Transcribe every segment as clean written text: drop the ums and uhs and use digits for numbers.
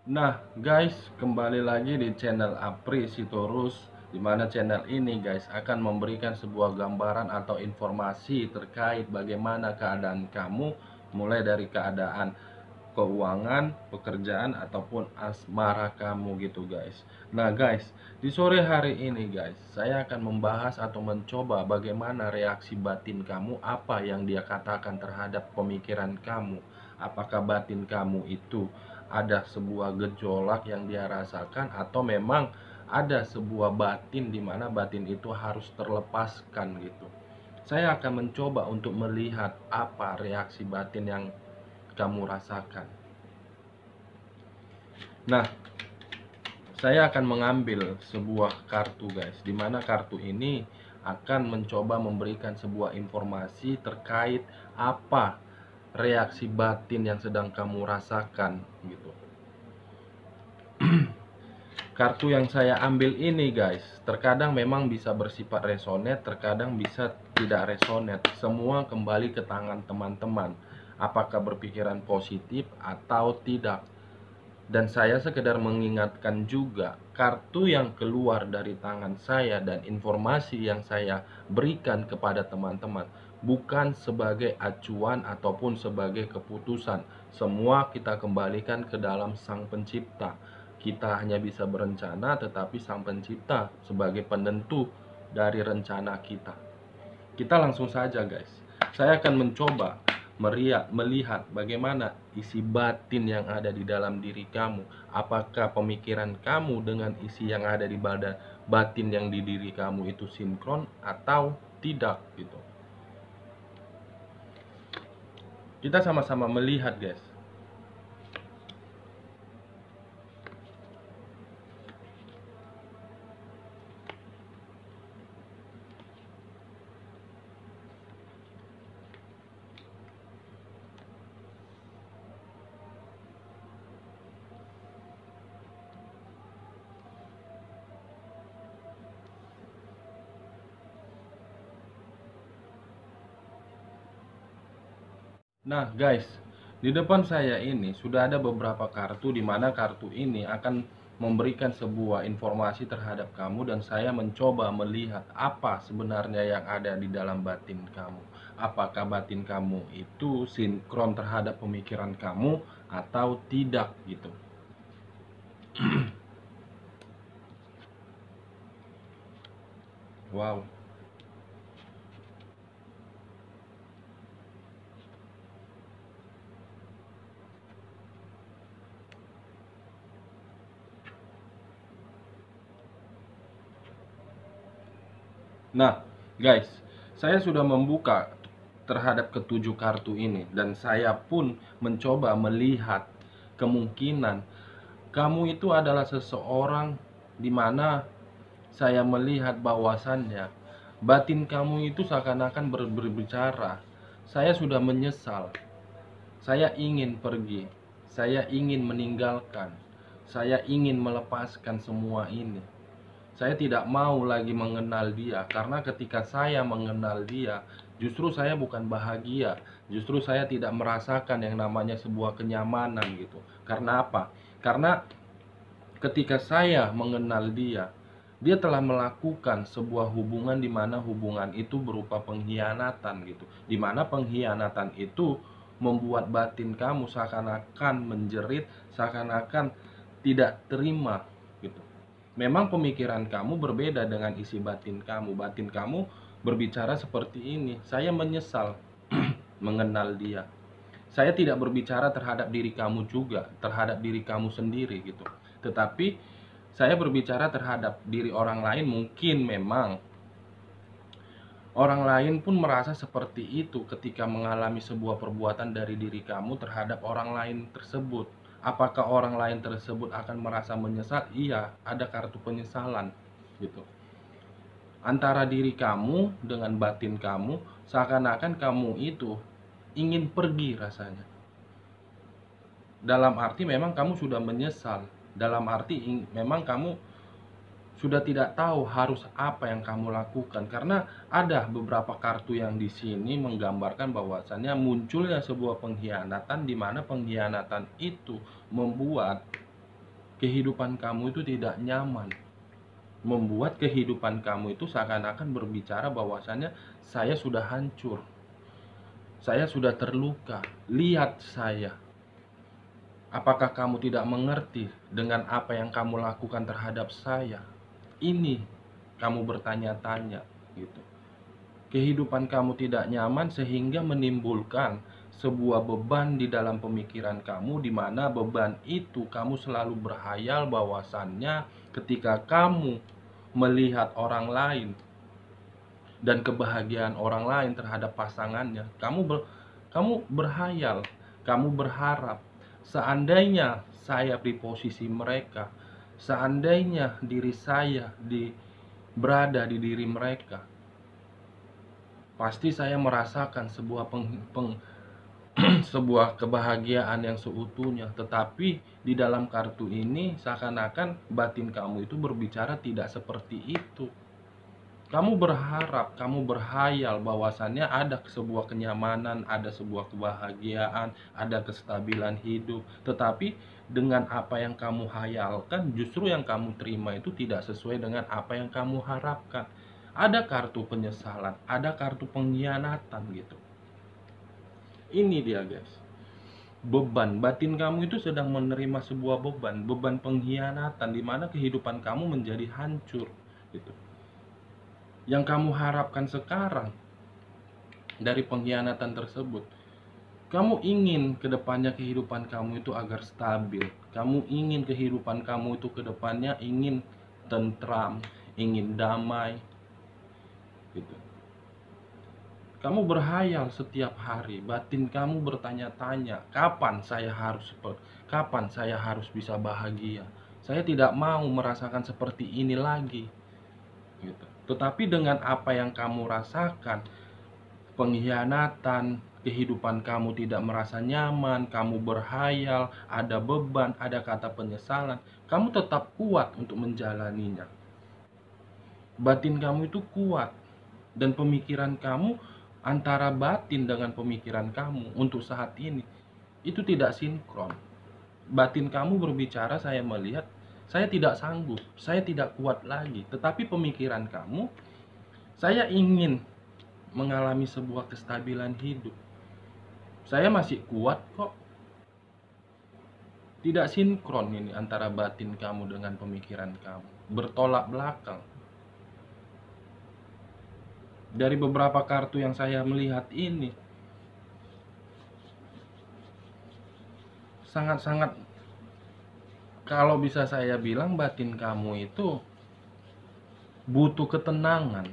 Nah, guys, kembali lagi di channel Apri Sitorus, di mana channel ini, guys, akan memberikan sebuah gambaran atau informasi terkait bagaimana keadaan kamu, mulai dari keadaan keuangan, pekerjaan, ataupun asmara kamu gitu, guys. Nah, guys, di sore hari ini, guys, saya akan membahas atau mencoba bagaimana reaksi batin kamu, apa yang dia katakan terhadap pemikiran kamu. Apakah batin kamu itu ada sebuah gejolak yang dia rasakan, atau memang ada sebuah batin di mana batin itu harus terlepaskan gitu. Saya akan mencoba untuk melihat apa reaksi batin yang kamu rasakan. Nah, saya akan mengambil sebuah kartu, guys, di mana kartu ini akan mencoba memberikan sebuah informasi terkait apa reaksi batin yang sedang kamu rasakan gitu. Kartu yang saya ambil ini, guys, terkadang memang bisa bersifat resonate, terkadang bisa tidak resonate. Semua kembali ke tangan teman-teman, apakah berpikiran positif atau tidak. Dan saya sekedar mengingatkan juga, kartu yang keluar dari tangan saya dan informasi yang saya berikan kepada teman-teman bukan sebagai acuan ataupun sebagai keputusan. Semua kita kembalikan ke dalam Sang Pencipta. Kita hanya bisa berencana, tetapi Sang Pencipta sebagai penentu dari rencana kita. Kita langsung saja, guys. Saya akan mencoba melihat bagaimana isi batin yang ada di dalam diri kamu. Apakah pemikiran kamu dengan isi yang ada di batin yang di diri kamu itu sinkron atau tidak gitu. Kita sama-sama melihat, guys. Nah, guys, di depan saya ini sudah ada beberapa kartu, di mana kartu ini akan memberikan sebuah informasi terhadap kamu, dan saya mencoba melihat apa sebenarnya yang ada di dalam batin kamu. Apakah batin kamu itu sinkron terhadap pemikiran kamu atau tidak gitu. Wow. Nah, guys, saya sudah membuka terhadap ketujuh kartu ini, dan saya pun mencoba melihat kemungkinan kamu itu adalah seseorang di mana saya melihat bahwasannya batin kamu itu seakan-akan berbicara, saya sudah menyesal, saya ingin pergi, saya ingin meninggalkan, saya ingin melepaskan semua ini. Saya tidak mau lagi mengenal dia, karena ketika saya mengenal dia, justru saya bukan bahagia, justru saya tidak merasakan yang namanya sebuah kenyamanan gitu. Karena apa? Karena ketika saya mengenal dia, dia telah melakukan sebuah hubungan di mana hubungan itu berupa pengkhianatan gitu. Di mana pengkhianatan itu membuat batin kamu seakan-akan menjerit, seakan-akan tidak terima gitu. Memang pemikiran kamu berbeda dengan isi batin kamu. Batin kamu berbicara seperti ini, saya menyesal mengenal dia. Saya tidak berbicara terhadap diri kamu juga, terhadap diri kamu sendiri gitu. Tetapi saya berbicara terhadap diri orang lain. Mungkin memang orang lain pun merasa seperti itu ketika mengalami sebuah perbuatan dari diri kamu terhadap orang lain tersebut. Apakah orang lain tersebut akan merasa menyesal? Iya, ada kartu penyesalan gitu. Antara diri kamu dengan batin kamu, seakan-akan kamu itu ingin pergi rasanya. Dalam arti memang kamu sudah menyesal. Dalam arti memang kamu sudah tidak tahu harus apa yang kamu lakukan, karena ada beberapa kartu yang di sini menggambarkan bahwasannya munculnya sebuah pengkhianatan, di mana pengkhianatan itu membuat kehidupan kamu itu tidak nyaman, membuat kehidupan kamu itu seakan-akan berbicara bahwasannya saya sudah hancur, saya sudah terluka, lihat saya. Apakah kamu tidak mengerti dengan apa yang kamu lakukan terhadap saya? Ini kamu bertanya-tanya gitu. Kehidupan kamu tidak nyaman sehingga menimbulkan sebuah beban di dalam pemikiran kamu, di mana beban itu kamu selalu berhayal bahwasannya ketika kamu melihat orang lain dan kebahagiaan orang lain terhadap pasangannya, kamu berhayal, kamu berharap seandainya saya di posisi mereka, seandainya diri saya berada di diri mereka, pasti saya merasakan sebuah kebahagiaan yang seutuhnya. Tetapi di dalam kartu ini seakan-akan batin kamu itu berbicara tidak seperti itu. Kamu berharap, kamu berhayal bahwasannya ada sebuah kenyamanan, ada sebuah kebahagiaan, ada kestabilan hidup. Tetapi dengan apa yang kamu hayalkan, justru yang kamu terima itu tidak sesuai dengan apa yang kamu harapkan. Ada kartu penyesalan, ada kartu pengkhianatan gitu. Ini dia guys, beban batin kamu itu sedang menerima sebuah beban pengkhianatan, di mana kehidupan kamu menjadi hancur gitu. Yang kamu harapkan sekarang dari pengkhianatan tersebut, kamu ingin kedepannya kehidupan kamu itu agar stabil, kamu ingin kehidupan kamu itu kedepannya ingin tentram, ingin damai gitu. Kamu berhayal setiap hari, batin kamu bertanya-tanya, kapan saya harus bisa bahagia? Saya tidak mau merasakan seperti ini lagi gitu. Tetapi dengan apa yang kamu rasakan, pengkhianatan, kehidupan kamu tidak merasa nyaman, kamu berhayal, ada beban, ada kata penyesalan, kamu tetap kuat untuk menjalaninya. Batin kamu itu kuat, dan pemikiran kamu, antara batin dengan pemikiran kamu untuk saat ini itu tidak sinkron. Batin kamu berbicara, saya melihat saya tidak sanggup, saya tidak kuat lagi. Tetapi pemikiran kamu, saya ingin mengalami sebuah kestabilan hidup, saya masih kuat kok. Tidak sinkron ini antara batin kamu dengan pemikiran kamu, bertolak belakang. Dari beberapa kartu yang saya melihat ini, sangat-sangat, kalau bisa saya bilang, batin kamu itu butuh ketenangan,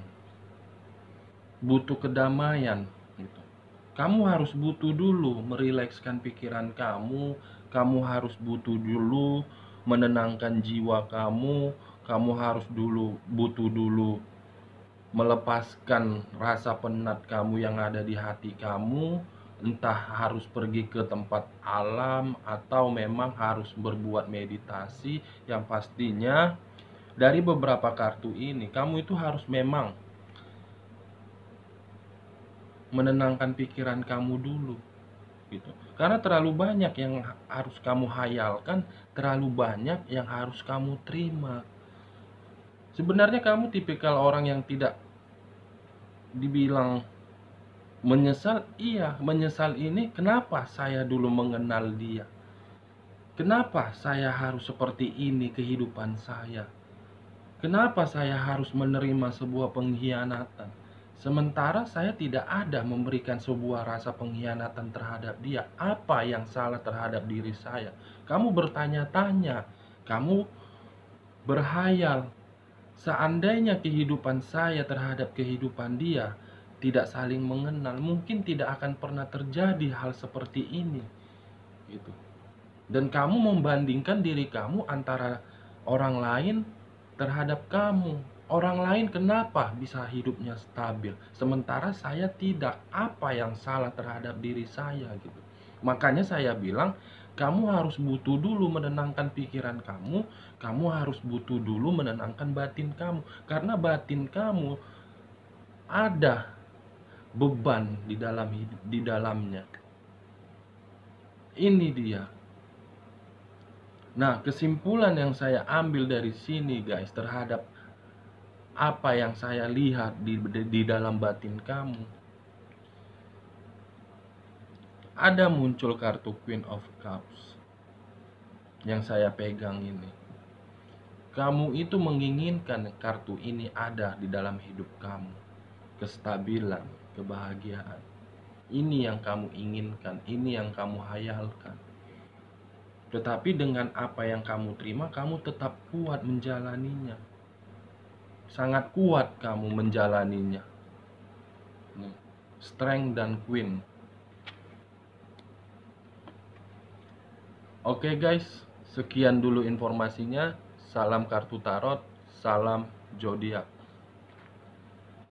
butuh kedamaian gitu. Kamu harus butuh dulu merilekskan pikiran kamu, kamu harus butuh dulu menenangkan jiwa kamu, kamu harus butuh dulu melepaskan rasa penat kamu yang ada di hati kamu, entah harus pergi ke tempat alam atau memang harus berbuat meditasi. Yang pastinya dari beberapa kartu ini, kamu itu harus memang menenangkan pikiran kamu dulu gitu. Karena terlalu banyak yang harus kamu hayalkan, terlalu banyak yang harus kamu terima. Sebenarnya kamu tipikal orang yang tidak dibilang menyesal. Iya, menyesal ini, kenapa saya dulu mengenal dia, kenapa saya harus seperti ini kehidupan saya, kenapa saya harus menerima sebuah pengkhianatan, sementara saya tidak ada memberikan sebuah rasa pengkhianatan terhadap dia. Apa yang salah terhadap diri saya? Kamu bertanya-tanya, kamu berhayal, seandainya kehidupan saya terhadap kehidupan dia tidak saling mengenal, mungkin tidak akan pernah terjadi hal seperti ini gitu. Dan kamu membandingkan diri kamu antara orang lain terhadap kamu. Orang lain kenapa bisa hidupnya stabil, sementara saya tidak? Apa yang salah terhadap diri saya gitu. Makanya saya bilang, kamu harus butuh dulu menenangkan pikiran kamu, kamu harus butuh dulu menenangkan batin kamu. Karena batin kamu ada beban di dalamnya. Ini dia. Nah, kesimpulan yang saya ambil dari sini guys, terhadap apa yang saya lihat di dalam batin kamu, ada muncul kartu Queen of Cups yang saya pegang ini. Kamu itu menginginkan kartu ini ada di dalam hidup kamu. Kestabilan, kebahagiaan. Ini yang kamu inginkan, ini yang kamu hayalkan. Tetapi dengan apa yang kamu terima, kamu tetap kuat menjalaninya. Sangat kuat kamu menjalaninya. Nih, Strength dan Queen. Oke guys, sekian dulu informasinya. Salam kartu tarot, salam zodiak.